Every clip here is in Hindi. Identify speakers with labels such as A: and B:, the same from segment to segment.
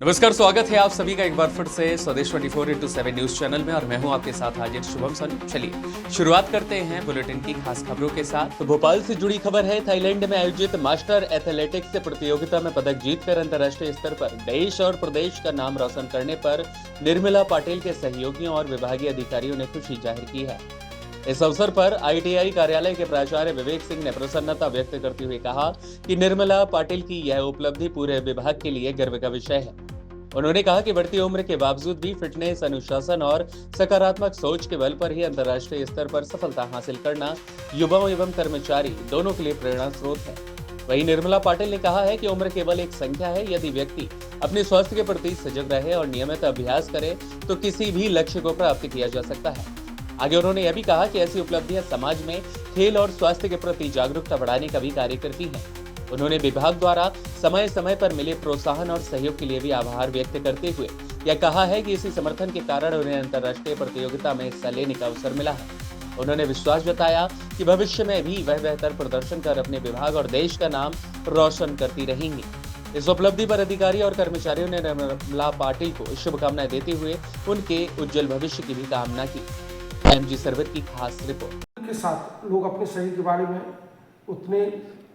A: नमस्कार, स्वागत है आप सभी का एक बार फिर से स्वदेश 24x7 न्यूज चैनल में और मैं हूं आपके साथ हाजिर शुभम सनी। चलिए शुरुआत करते हैं बुलेटिन की खास खबरों के साथ। तो भोपाल से जुड़ी खबर है, थाईलैंड में आयोजित मास्टर एथलेटिक्स प्रतियोगिता में पदक जीतकर अंतर्राष्ट्रीय स्तर पर देश और प्रदेश का नाम रोशन करने पर निर्मला पाटिल के सहयोगियों और विभागीय अधिकारियों ने खुशी जाहिर की है। इस अवसर पर आईटीआई कार्यालय के प्राचार्य विवेक सिंह ने प्रसन्नता व्यक्त करते हुए कहा कि निर्मला पाटिल की यह उपलब्धि पूरे विभाग के लिए गर्व का विषय है। उन्होंने कहा कि बढ़ती उम्र के बावजूद भी फिटनेस, अनुशासन और सकारात्मक सोच के बल पर ही अंतर्राष्ट्रीय स्तर पर सफलता हासिल करना युवाओं एवं कर्मचारी दोनों के लिए प्रेरणा स्रोत है। वहीं निर्मला पाटिल ने कहा है कि उम्र केवल एक संख्या है। यदि व्यक्ति अपने स्वास्थ्य के प्रति सजग रहे और नियमित अभ्यास करे तो किसी भी लक्ष्य को प्राप्त किया जा सकता है। आगे उन्होंने यह भी कहा कि ऐसी उपलब्धियां समाज में खेल और स्वास्थ्य के प्रति जागरूकता बढ़ाने का भी कार्य करती हैं। उन्होंने विभाग द्वारा समय समय पर मिले प्रोत्साहन और सहयोग के लिए भी आभार व्यक्त करते हुए यह कहा है कि इसी समर्थन के कारण उन्हें अंतर्राष्ट्रीय प्रतियोगिता में हिस्सा लेने का अवसर मिला है। उन्होंने विश्वास जताया कि भविष्य में भी वह बेहतर प्रदर्शन कर अपने विभाग और देश का नाम रोशन करती रहेंगी। इस उपलब्धि पर अधिकारी और कर्मचारियों ने निर्मला पाटिल को शुभकामनाएं देते हुए उनके उज्जवल भविष्य की भी कामना की। एमजी सर्वर की खास रिपोर्ट
B: के साथ लोग अपने शरीर के बारे में उतने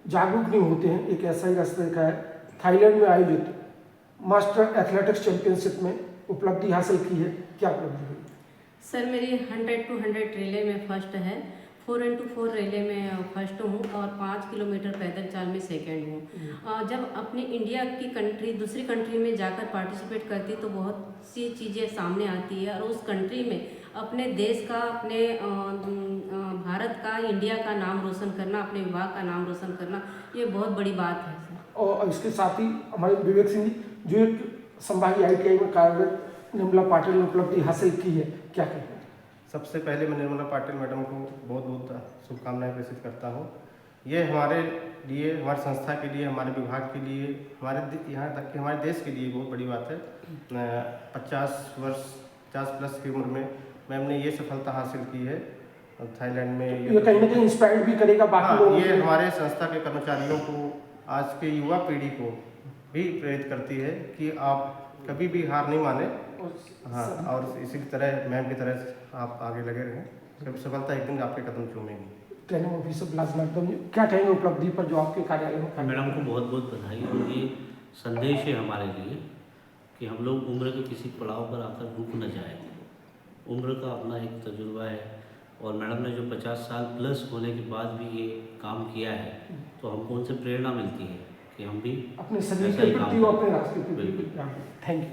B: जागरूक नहीं होते हैं। एक ऐसा ही रास्ता देखा है, थाईलैंड में आयोजित मास्टर एथलेटिक्स चैंपियनशिप में उपलब्धि हासिल की है। क्या उपलब्धि हुई?
C: सर मेरी 100x100 रिले में फर्स्ट है, 4x4 रिले में फर्स्ट हूँ और 5 किलोमीटर पैदल चाल में सेकंड हूँ। जब अपनी इंडिया की दूसरी कंट्री में जाकर पार्टिसिपेट करती तो बहुत सी चीज़ें सामने आती है और उस कंट्री में अपने देश का, अपने भारत का, इंडिया का नाम रोशन करना, अपने विभाग का नाम रोशन करना, ये बहुत बड़ी बात है सर।
B: और इसके साथ ही हमारे विवेक सिंह जी, जो एक संभागीय आईटीआई में कार्यरत निर्मला पाटिल ने उपलब्धि हासिल की है, क्या कहते हैं?
D: सबसे पहले मैं निर्मला पाटिल मैडम को बहुत बहुत शुभकामनाएं प्रेषित करता हूँ। ये हमारे लिए, हमारी संस्था के लिए, हमारे विभाग के लिए, हमारे यहाँ तक कि हमारे देश के लिए बहुत बड़ी बात है। 50 प्लस की उम्र में मैम ने ये सफलता हासिल की है थाईलैंड में।
B: ये कहीं ना कहीं इंस्पायर्ड भी करेगा बाकी लोगों को।
D: ये हमारे संस्था के कर्मचारियों को, आज के युवा पीढ़ी को भी प्रेरित करती है कि आप कभी भी हार नहीं माने। हाँ, और इसी तरह मैम की तरह आप आगे लगे रहें, कभी सफलता एक दिन आपके कदम चूमेगी।
B: ट्रेनिंग ऑफिसर बिलासपुर मैडम जी, क्या कहेंगे उपलब्धि पर जो आपके कार्यालय में?
E: मैडम को बहुत बहुत बधाई। और ये संदेश है हमारे लिए कि हम लोग उम्र के किसी पड़ाव पर आकर रुक न जाए। उम्र का अपना एक तजुर्बा है और मैडम ने जो 50 साल प्लस होने के बाद भी ये काम किया है तो हमको उनसे प्रेरणा मिलती है कि हम भी
B: अपने शरीर के प्रति और अपने राष्ट्र के प्रति। Thank you.